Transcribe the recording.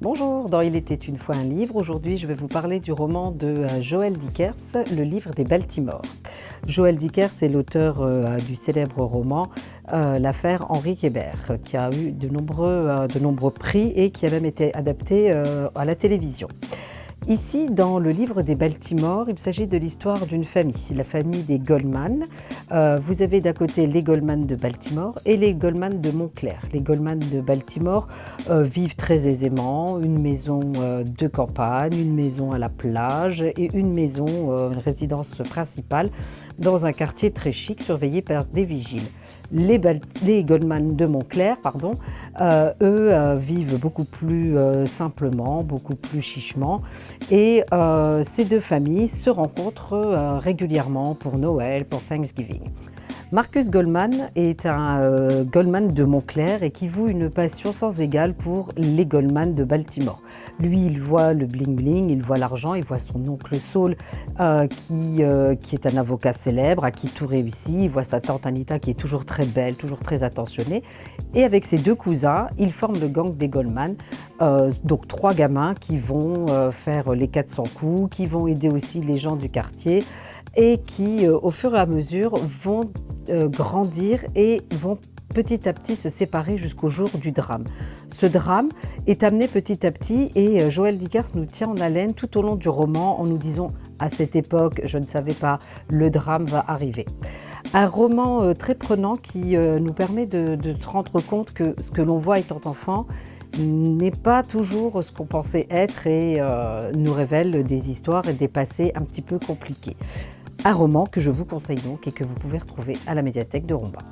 Bonjour, dans Il était une fois un livre, aujourd'hui je vais vous parler du roman de Joël Dickers, Le livre des Baltimore. Joël Dickers est l'auteur du célèbre roman L'affaire Henri Kébert, qui a eu de nombreux prix et qui a même été adapté à la télévision. Ici, dans le livre des Baltimore, il s'agit de l'histoire d'une famille, la famille des Goldman. Vous avez d'un côté les Goldman de Baltimore et les Goldman de Montclair. Les Goldman de Baltimore vivent très aisément, une maison de campagne, une maison à la plage et une maison, une résidence principale dans un quartier très chic surveillé par des vigiles. Les Goldman de Montclair, eux vivent beaucoup plus simplement, beaucoup plus chichement. Et ces deux familles se rencontrent régulièrement pour Noël, pour Thanksgiving. Marcus Goldman est un Goldman de Montclair et qui voue une passion sans égale pour les Goldman de Baltimore. Lui, il voit le bling-bling, il voit l'argent, il voit son oncle Saul qui est un avocat célèbre, à qui tout réussit, il voit sa tante Anita qui est toujours très belle, toujours très attentionnée. Et avec ses deux cousins, ils forment le gang des Goldman, donc trois gamins qui vont faire les 400 coups, qui vont aider aussi les gens du quartier et qui, au fur et à mesure, vont grandir et vont petit à petit se séparer jusqu'au jour du drame. Ce drame est amené petit à petit et Joël Dickers nous tient en haleine tout au long du roman en nous disant « à cette époque, je ne savais pas, le drame va arriver ». Un roman très prenant qui nous permet de se rendre compte que ce que l'on voit étant enfant n'est pas toujours ce qu'on pensait être et nous révèle des histoires et des passés un petit peu compliqués. Un roman que je vous conseille donc et que vous pouvez retrouver à la médiathèque de Ronbas.